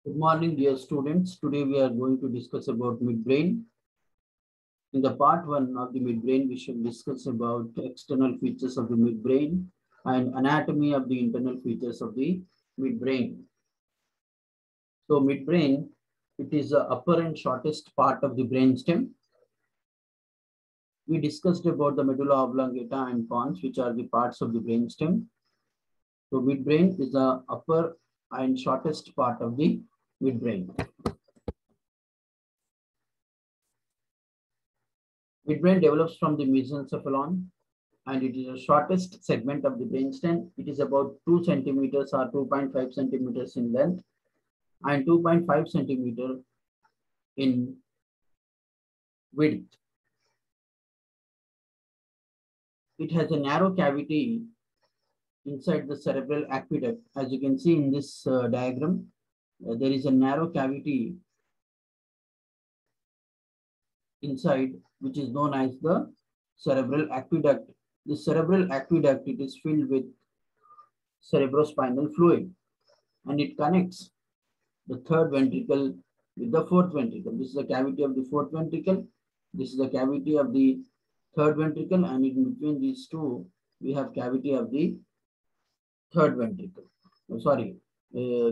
Good morning, dear students. Today we are going to discuss about midbrain. In the part 1 of the midbrain, we shall discuss about external features of the midbrain and anatomy of the internal features of the midbrain. So midbrain, it is the upper and shortest part of the brainstem. We discussed about the medulla oblongata and pons, which are the parts of the brainstem. So midbrain is the upper and shortest part of the midbrain. Midbrain develops from the mesencephalon and it is the shortest segment of the brainstem. It is about 2 centimeters or 2.5 centimeters in length and 2.5 centimeter in width. It has a narrow cavity inside the cerebral aqueduct. As you can see in this diagram, there is a narrow cavity inside, which is known as the cerebral aqueduct. The cerebral aqueduct, it is filled with cerebrospinal fluid and it connects the third ventricle with the fourth ventricle. This is the cavity of the fourth ventricle. This is the cavity of the third ventricle, and in between these two, we have cavity of the third ventricle.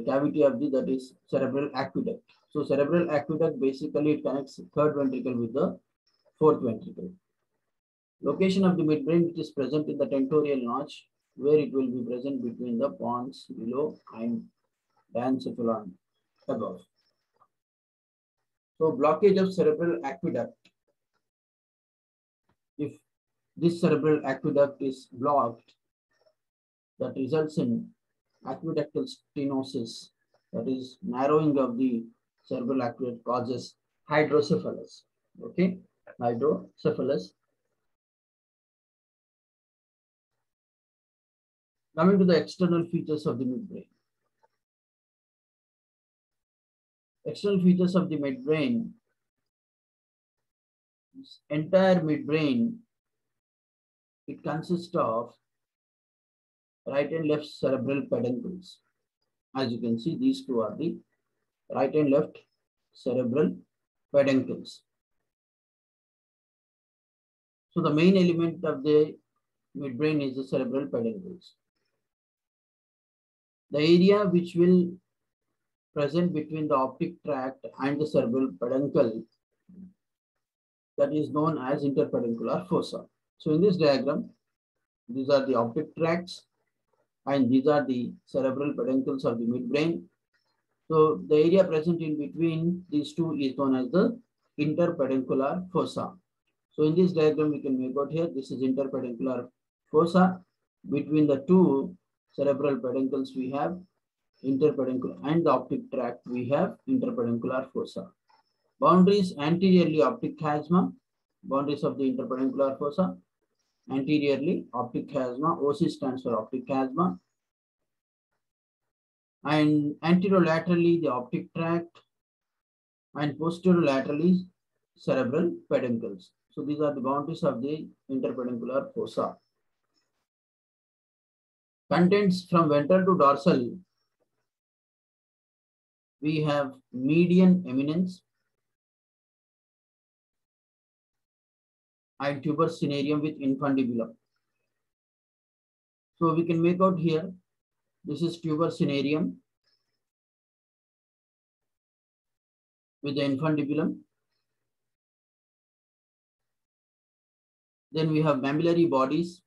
Cavity of the, that is cerebral aqueduct. So cerebral aqueduct, basically it connects third ventricle with the fourth ventricle. Location of the midbrain, it is present in the tentorial notch, where it will be present between the pons below and diencephalon above. So blockage of cerebral aqueduct. If this cerebral aqueduct is blocked, that results in aqueductal stenosis, that is narrowing of the cerebral aqueduct, causes hydrocephalus. Okay, hydrocephalus. Coming to the external features of the midbrain. External features of the midbrain. This entire midbrain, it consists of right and left cerebral peduncles. As you can see, these two are the right and left cerebral peduncles. So the main element of the midbrain is the cerebral peduncles. The area which will present between the optic tract and the cerebral peduncle, that is known as interpeduncular fossa. So in this diagram, these are the optic tracts and these are the cerebral peduncles of the midbrain. So the area present in between these two is known as the interpeduncular fossa. So in this diagram, we can make out here, this is interpeduncular fossa. Between the two cerebral peduncles, we have interpeduncular, and the optic tract, we have interpeduncular fossa. Boundaries: anteriorly optic chiasma, boundaries of the interpeduncular fossa. Anteriorly optic chiasma, OC stands for optic chiasma. And anterolaterally the optic tract, and posterolaterally cerebral peduncles. So these are the boundaries of the interpeduncular fossa. Contents from ventral to dorsal, we have median eminence and tuberous cinerarium with infundibulum. So we can make out here, this is tuberous cinerarium with the infundibulum. Then we have mammillary bodies.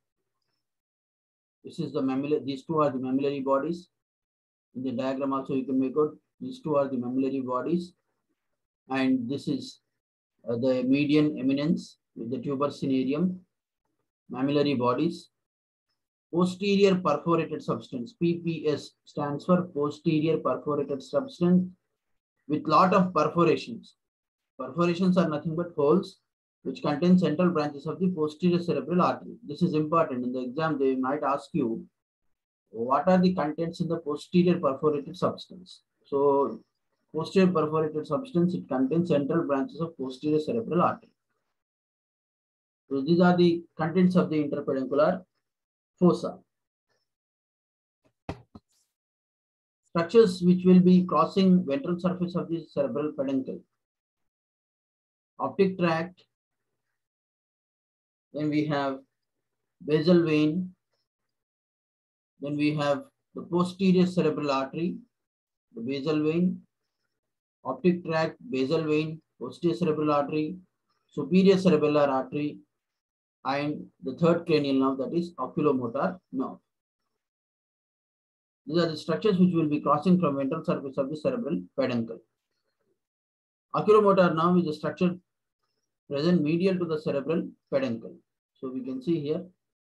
This is the mammillary, these two are the mammillary bodies. In the diagram also you can make out, these two are the mammillary bodies. And this is the median eminence with the tuberous cinerarium, mammillary bodies. Posterior perforated substance, PPS stands for posterior perforated substance with lot of perforations. Perforations are nothing but holes which contain central branches of the posterior cerebral artery. This is important. In the exam, they might ask you, what are the contents in the posterior perforated substance? So posterior perforated substance, it contains central branches of posterior cerebral artery. So these are the contents of the interpeduncular fossa. Structures which will be crossing ventral surface of the cerebral peduncle. Optic tract, then we have basal vein, then we have the posterior cerebral artery, the basal vein, optic tract, basal vein, posterior cerebral artery, superior cerebellar artery, and the third cranial nerve, that is oculomotor nerve. These are the structures which will be crossing from ventral surface of the cerebral peduncle. Oculomotor nerve is a structure present medial to the cerebral peduncle. So we can see here,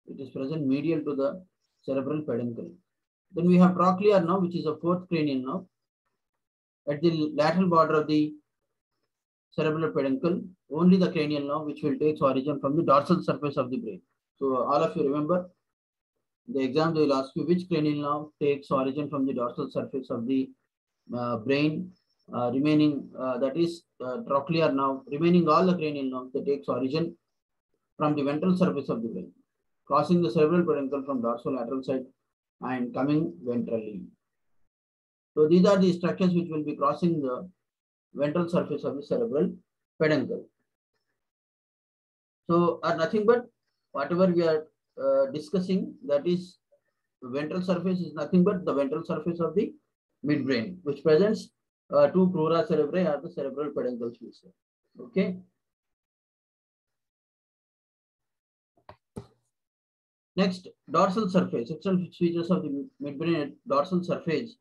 it is present medial to the cerebral peduncle. Then we have trochlear nerve, which is a fourth cranial nerve. At the lateral border of the cerebral peduncle, only the cranial nerve, which will take origin from the dorsal surface of the brain. So all of you remember, the exam they will ask you which cranial nerve takes origin from the dorsal surface of the brain. Remaining that is trochlear nerve. Remaining all the cranial nerves that takes origin from the ventral surface of the brain, crossing the cerebral peduncle from dorsolateral side and coming ventrally. So these are the structures which will be crossing the ventral surface of the cerebral peduncle. So are nothing but whatever we are discussing, that is ventral surface is nothing but the ventral surface of the midbrain, which presents two crura cerebrae or the cerebral peduncles. Okay. Next, dorsal surface. External features of the midbrain dorsal surface.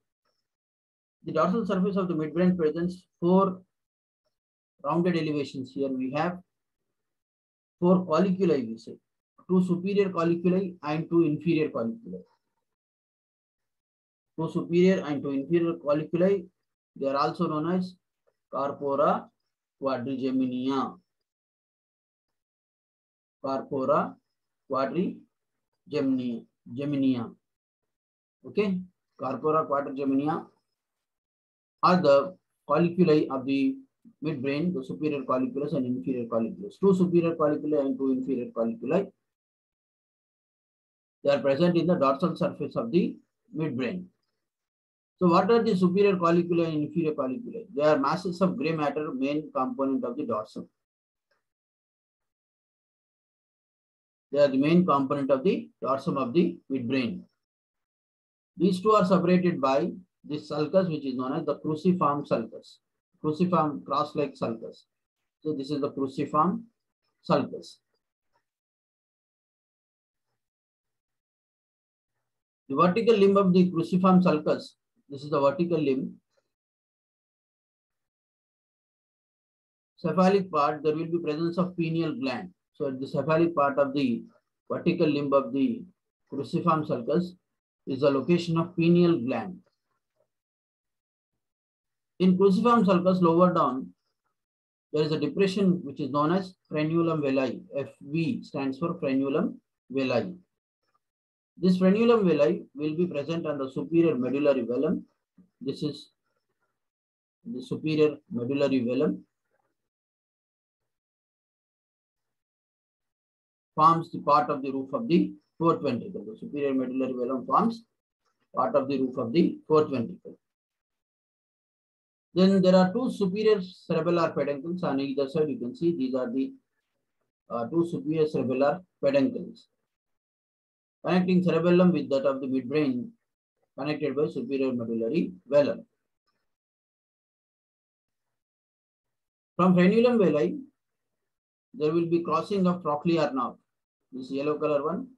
The dorsal surface of the midbrain presents four rounded elevations. Here we have four colliculi, we say. Two superior colliculi and two inferior colliculi. Two superior and two inferior colliculi. They are also known as corpora quadrigemina. Corpora quadrigemina. Okay, corpora quadrigemina are the colliculi of the midbrain, the superior colliculus and inferior colliculus. Two superior colliculi and two inferior colliculi. They are present in the dorsal surface of the midbrain. So what are the superior colliculi and inferior colliculi? They are masses of gray matter, main component of the dorsum. They are the main component of the dorsum of the midbrain. These two are separated by this sulcus, which is known as the cruciform sulcus. Cruciform cross-like sulcus. So this is the cruciform sulcus. The vertical limb of the cruciform sulcus, this is the vertical limb. Cephalic part, there will be presence of pineal gland. So at the cephalic part of the vertical limb of the cruciform sulcus is the location of pineal gland. In cruciform sulcus lower down, there is a depression which is known as frenulum vellae. FV stands for frenulum vellae. This frenulum vellae will be present on the superior medullary vellum. This is the superior medullary vellum. Forms the part of the roof of the fourth ventricle. The superior medullary vellum forms part of the roof of the fourth ventricle. Then there are two superior cerebellar peduncles on either side. You can see these are the two superior cerebellar peduncles, connecting cerebellum with that of the midbrain, connected by superior medullary vellum. From frenulum vellae, there will be crossing of trochlear nerve. This yellow color one,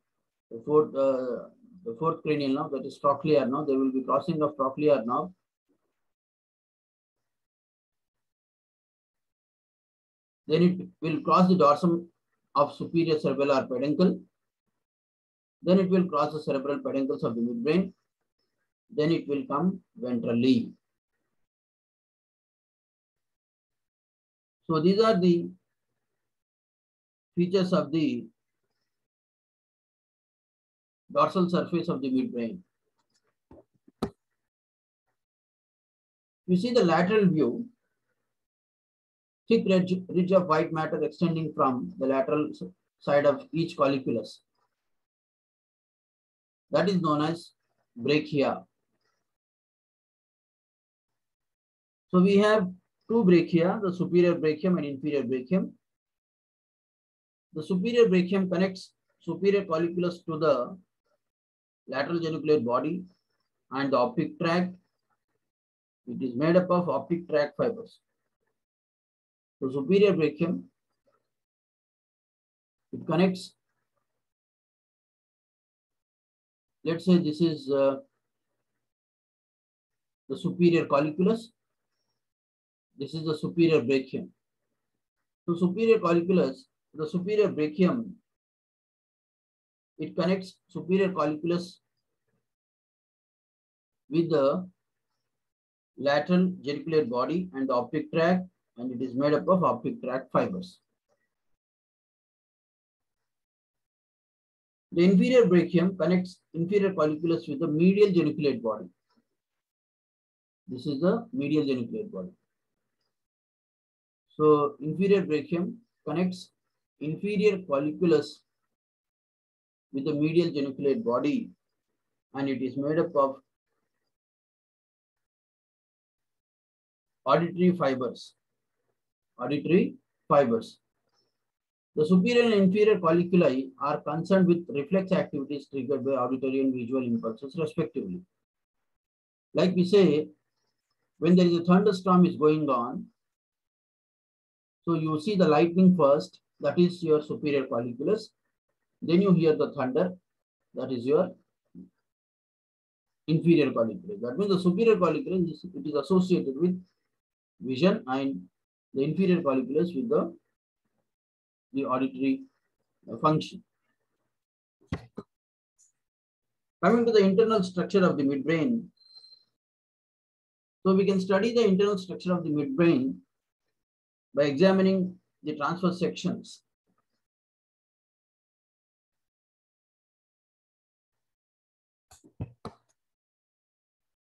the fourth cranial nerve, that is trochlear nerve. There will be crossing of trochlear nerve. Then it will cross the dorsum of superior cerebellar peduncle. Then it will cross the cerebral peduncles of the midbrain. Then it will come ventrally. So these are the features of the dorsal surface of the midbrain. You see the lateral view, thick ridge of white matter extending from the lateral side of each colliculus. That is known as brachia. So we have two brachia, the superior brachium and inferior brachium. The superior brachium connects superior colliculus to the lateral geniculate body and the optic tract. It is made up of optic tract fibers. So superior brachium, it connects, let's say this is the superior colliculus. This is the superior brachium. So superior colliculus, the superior brachium, it connects superior colliculus with the lateral geniculate body and the optic tract, and it is made up of optic tract fibers. The inferior brachium connects inferior colliculus with the medial geniculate body. This is the medial geniculate body. So inferior brachium connects inferior colliculus with the medial geniculate body, and it is made up of auditory fibers. Auditory fibers. The superior and inferior colliculi are concerned with reflex activities triggered by auditory and visual impulses respectively. Like we say, when there is a thunderstorm is going on, so you see the lightning first, that is your superior colliculus. Then you hear the thunder, that is your inferior colliculus. That means the superior colliculus, it is associated with vision, and the inferior colliculus with the auditory function. Coming to the internal structure of the midbrain. So we can study the internal structure of the midbrain by examining the transverse sections.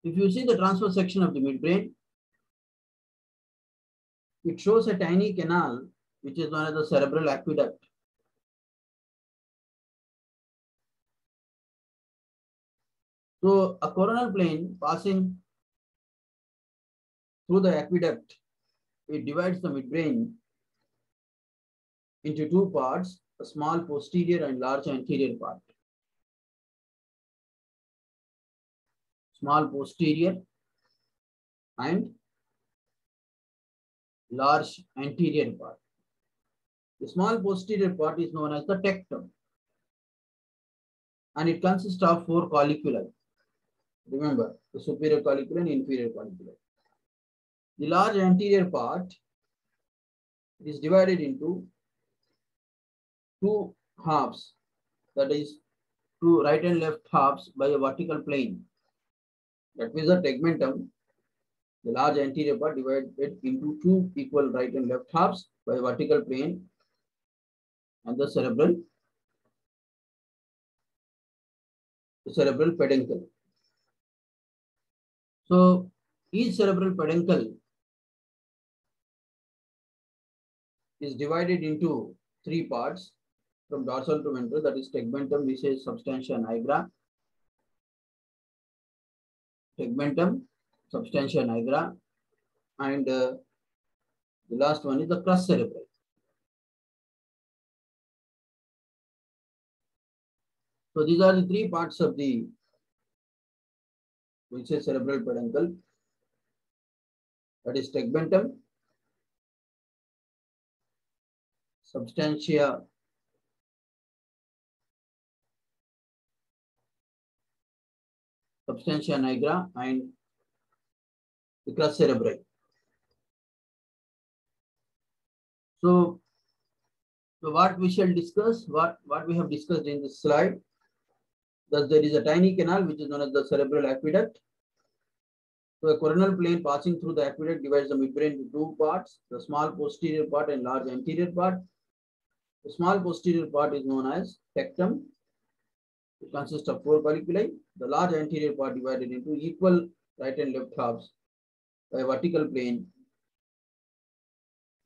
If you see the transverse section of the midbrain, it shows a tiny canal which is known as the cerebral aqueduct. So a coronal plane passing through the aqueduct, it divides the midbrain into two parts, a small posterior and large anterior part. Small posterior and large anterior part. The small posterior part is known as the tectum, and it consists of 4 colliculi. Remember, the superior colliculus and inferior colliculus. The large anterior part is divided into two halves, that is, two right and left halves by a vertical plane. That means the tegmentum, the large anterior part, divided into two equal right and left halves by a vertical plane, and the cerebral peduncle. So each cerebral peduncle is divided into 3 parts from dorsal to ventral, that is tegmentum, we say substantia nigra. Tegmentum, substantia nigra, and the last one is the crus cerebri. So these are the 3 parts of the, we say, cerebral peduncle, that is tegmentum, substantia nigra, and the crus cerebri. So what we shall discuss, what we have discussed in this slide, thus there is a tiny canal which is known as the cerebral aqueduct. So a coronal plane passing through the aqueduct divides the midbrain into 2 parts, the small posterior part and large anterior part. The small posterior part is known as tectum. It consists of 4 colliculi. The large anterior part divided into equal right and left halves by a vertical plane,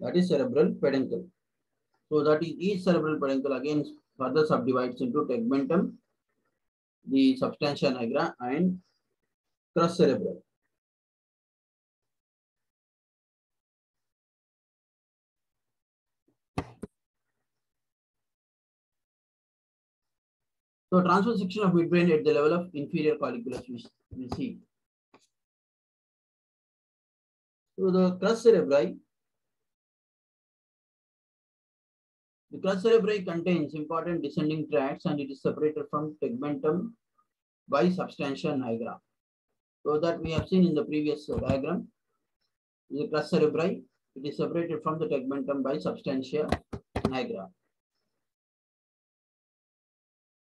that is cerebral peduncle. So that is each cerebral peduncle again further subdivides into tegmentum, the substantia nigra, and crus cerebri. So transverse section of midbrain at the level of inferior colliculus we see. So the crus cerebri. The crus cerebri contains important descending tracts and it is separated from tegmentum by substantia nigra. So that we have seen in the previous diagram. The crus cerebri, it is separated from the tegmentum by substantia nigra.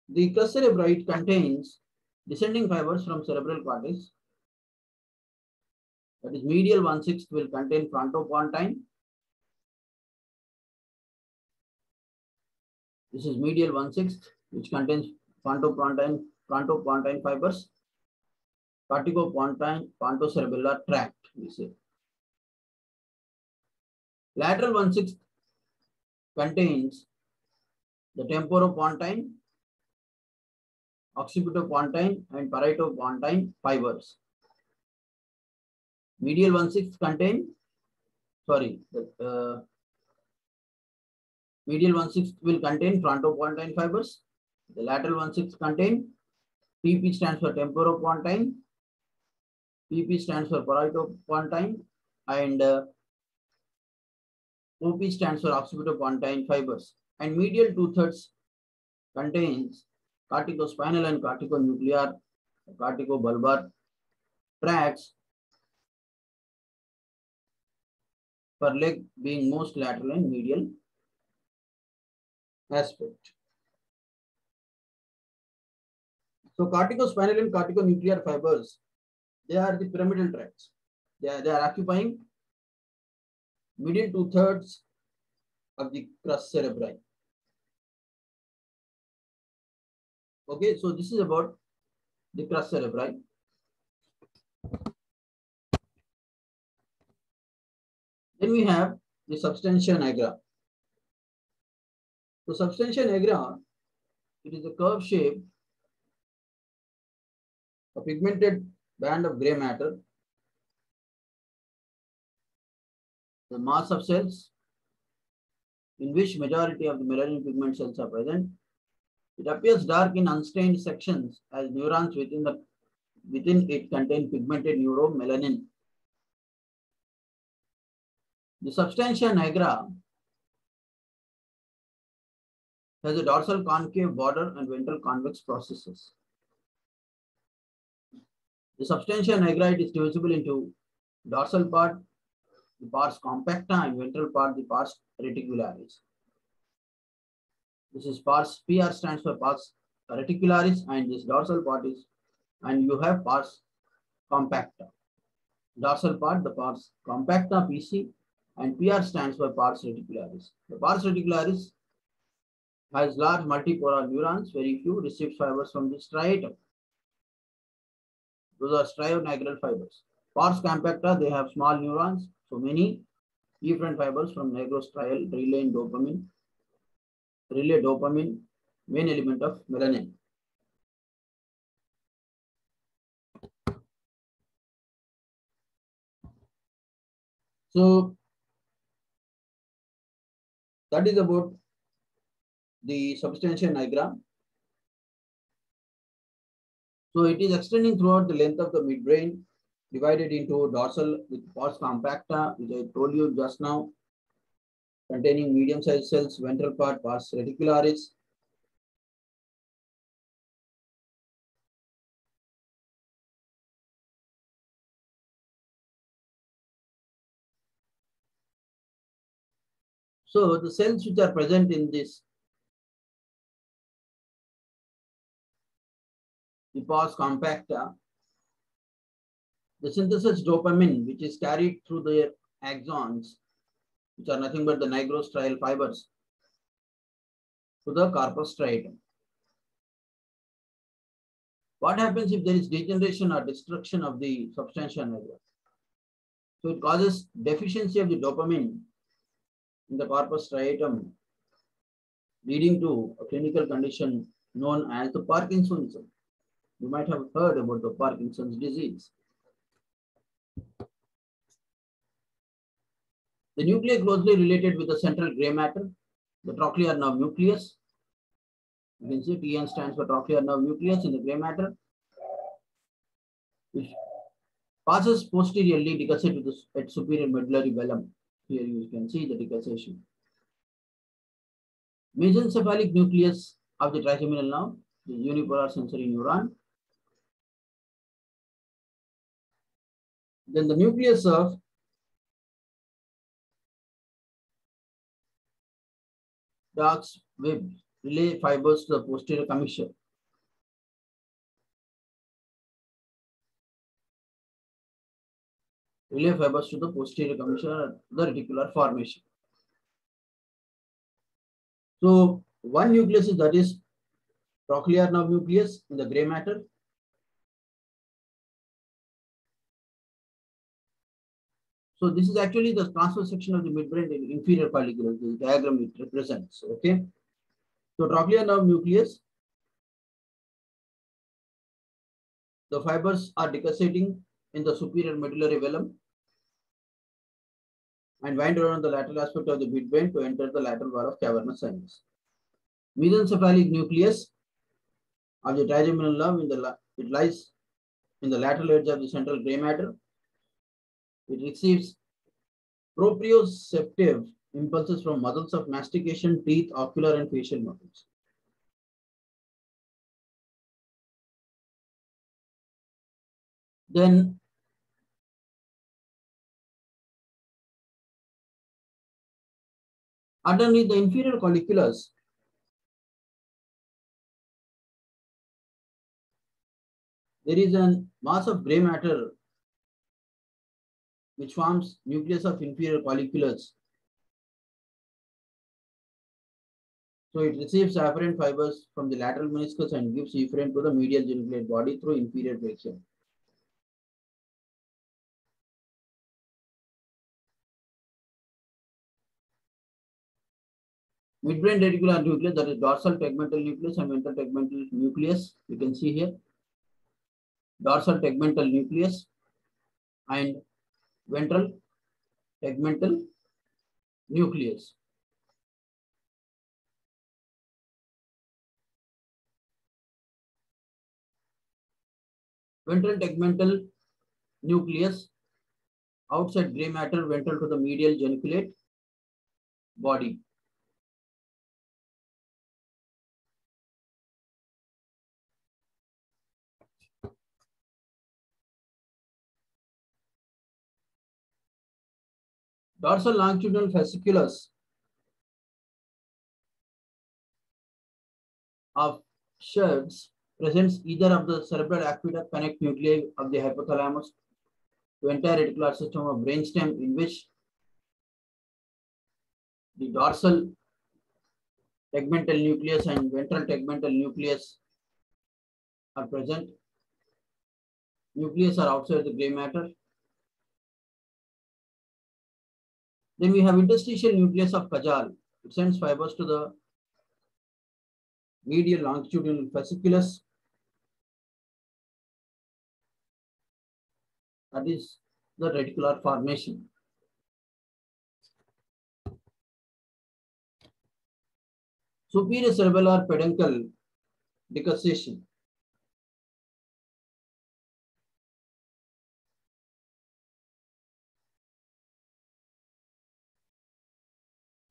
The crus cerebri contains descending fibers from cerebral cortex. That is medial 1/6 will contain frontopontine. This is medial 1/6 which contains frontopontine fibers. Corticopontine pontocerebellar tract, we say. Lateral 1/6 contains the temporopontine, occipitopontine, and paritopontine fibers. Medial 1/6 contain, medial 1/6 will contain frontopontine fibers. The lateral 1/6 contain, PP stands for temporopontine, PP stands for paritopontine, and OP stands for occipitopontine fibers. And medial 2/3 contains corticospinal and corticonuclear, corticobulbar tracts, per leg being most lateral and medial aspect. So corticospinal and corticonuclear fibers, they are the pyramidal tracts. They are occupying middle 2/3 of the crus cerebri. Okay, so this is about the crus cerebri. Then we have the substantia nigra. So substantia nigra, it is a curve shape, a pigmented band of gray matter. The mass of cells in which majority of the melanin pigment cells are present. It appears dark in unstained sections as neurons within it contain pigmented neuromelanin. The substantia nigra has a dorsal concave border and ventral convex processes. The substantia nigra is divisible into dorsal part, the pars compacta, and ventral part, the pars reticularis. This is pars, PR stands for pars reticularis, and this dorsal part is, and you have pars compacta. Dorsal part, the pars compacta, PC, and PR stands for pars reticularis. The pars reticularis has large multipolar neurons, very few, receives fibers from the striatum. Those are striatonigral fibers. Pars compacta, they have small neurons, so many efferent fibers from nigrostrial relay dopamine, main element of melanin. So that is about the substantia nigra. So it is extending throughout the length of the midbrain, divided into dorsal with pars compacta, which I told you just now, containing medium-sized cells, ventral part, pars reticularis. So the cells which are present in this, the pars compacta, the synthesis dopamine, which is carried through their axons, which are nothing but the nigrostrial fibers, to the corpus striatum. What happens if there is degeneration or destruction of the substantia nigra? So it causes deficiency of the dopamine in the corpus striatum, leading to a clinical condition known as the Parkinsonism. You might have heard about the Parkinson's disease. The nuclei closely related with the central gray matter, the trochlear nerve nucleus. You can see TN stands for trochlear nerve nucleus in the gray matter, which passes posteriorly, decussate to the superior medullary velum. Here you can see the decussation. Mesencephalic nucleus of the trigeminal nerve, the unipolar sensory neuron. Then the nucleus of Dark's web relay fibers to the posterior commissure. Relay fibers to the posterior commissure, the reticular formation. So one nucleus is that is trochlear nerve nucleus in the gray matter. So this is actually the transverse section of the midbrain in inferior colliculus, the diagram it represents. Okay. So trochlear nerve nucleus, the fibers are decussating in the superior medullary velum and wind around the lateral aspect of the midbrain to enter the lateral wall of cavernous sinus. Mesencephalic nucleus of the trigeminal nerve it lies in the lateral edge of the central gray matter. It receives proprioceptive impulses from muscles of mastication, teeth, ocular, and facial muscles. Then underneath the inferior colliculus, there is a mass of gray matter which forms nucleus of inferior colliculus. So it receives afferent fibers from the lateral meniscus and gives efferent to the medial geniculate body through inferior trachea. Midbrain reticular nucleus, that is dorsal tegmental nucleus and ventral tegmental nucleus. You can see here dorsal tegmental nucleus and ventral tegmental nucleus. Ventral tegmental nucleus outside gray matter, ventral to the medial geniculate body. Dorsal longitudinal fasciculus of Schertz presents either of the cerebral aqueduct connect nuclei of the hypothalamus to entire reticular system of brainstem, in which the dorsal tegmental nucleus and ventral tegmental nucleus are present. Nucleus are outside the gray matter. Then we have interstitial nucleus of Kajal. It sends fibers to the medial longitudinal fasciculus. That is the reticular formation. Superior cerebellar peduncle decussation.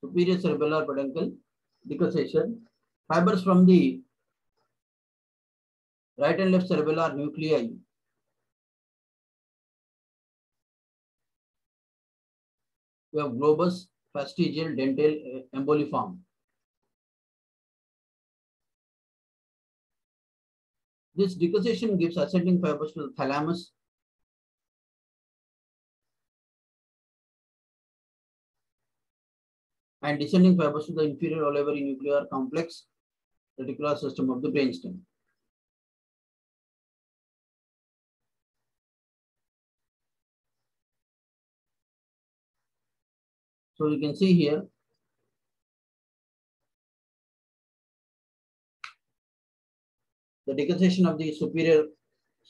Superior cerebellar peduncle decussation. Fibers from the right and left cerebellar nuclei we have globus, fastigial, dental, emboliform. This decussation gives ascending fibers to the thalamus. And descending fibers to the inferior olivary nuclear complex, reticular system of the brainstem. So you can see here the decussation of the superior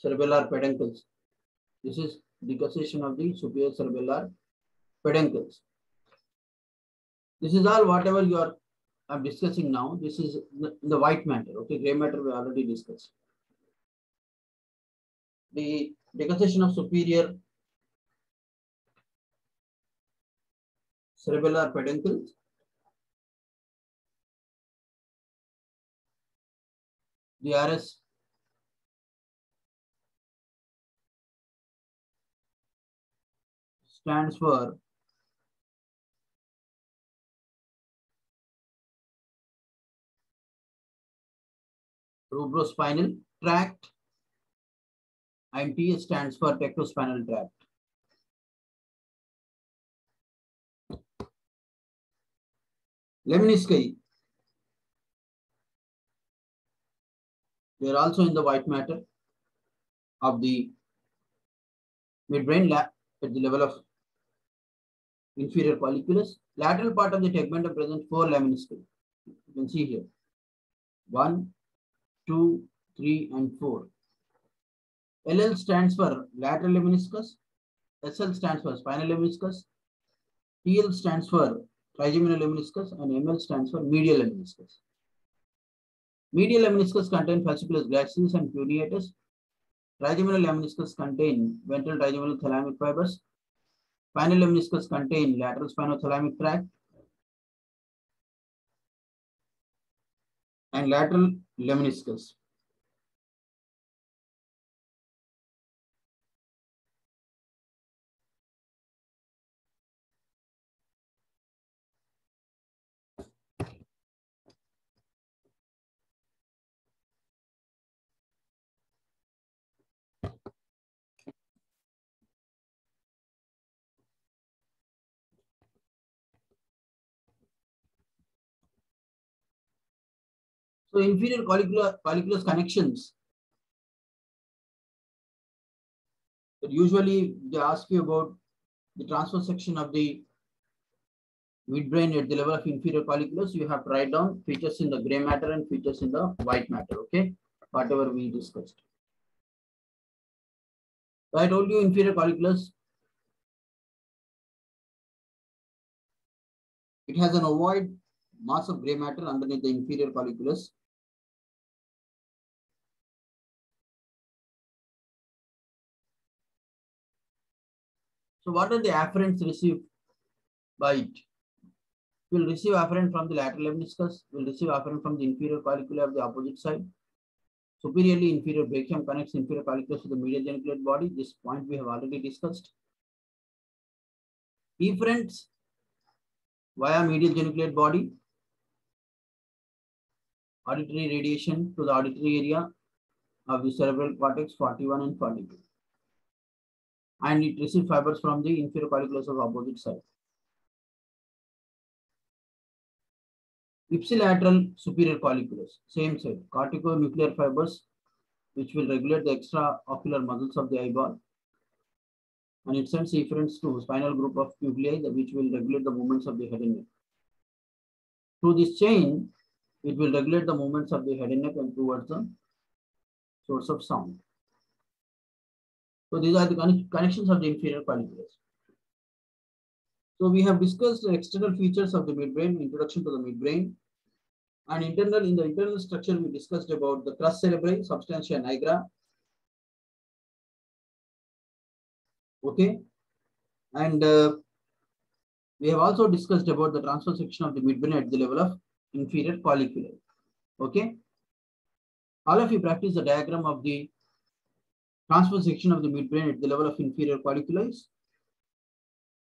cerebellar peduncles. This is decussation of the superior cerebellar peduncles. This is all whatever you are I'm discussing now. This is the white matter. Okay, gray matter we already discussed. The decussation of superior cerebellar peduncle. The RS stands for rubrospinal tract, and TS stands for tectospinal tract. Lemnisci, they are also in the white matter of the midbrain at the level of inferior colliculus. Lateral part of the tegmentum presents 4 lemnisci. You can see here 1, 2, 3, and 4. LL stands for lateral lemniscus. SL stands for spinal lemniscus. TL stands for trigeminal lemniscus, and ML stands for medial lemniscus. Medial lemniscus contain fasciculus gracilis and cuneatus. Trigeminal lemniscus contain ventral trigeminal thalamic fibers. Spinal lemniscus contain lateral spinothalamic tract and lateral lemniscus. So inferior colliculus connections. But usually they ask you about the transverse section of the midbrain at the level of inferior colliculus. You have to write down features in the gray matter and features in the white matter. Okay, whatever we discussed. So I told you inferior colliculus. It has an ovoid mass of gray matter underneath the inferior colliculus. So what are the afferents received by it? Will receive afferent from the lateral lemniscus, will receive afferent from the inferior colliculi of the opposite side. Superiorly, inferior brachium connects inferior colliculus to the medial geniculate body. This point we have already discussed. Efferents via medial geniculate body. Auditory radiation to the auditory area of the cerebral cortex 41 and 42. And it receives fibers from the inferior colliculus of opposite side. Ipsilateral superior colliculus, same side, corticonuclear fibers, which will regulate the extraocular muscles of the eyeball. And it sends efferents to spinal group of nuclei, which will regulate the movements of the head and neck. Through this chain, it will regulate the movements of the head and neck and towards the source of sound. So these are the connections of the inferior colliculus. So we have discussed the external features of the midbrain, introduction to the midbrain. And in the internal structure, we discussed about the crus cerebri, substantia nigra. Okay. And we have also discussed about the transverse section of the midbrain at the level of inferior colliculi. Okay. All of you practice the diagram of the transverse section of the midbrain at the level of inferior colliculi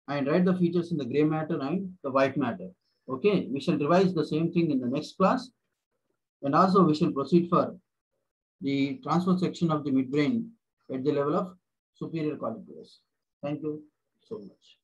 and write the features in the gray matter and the white matter. Okay, we shall revise the same thing in the next class. And also we shall proceed for the transverse section of the midbrain at the level of superior colliculus. Thank you so much.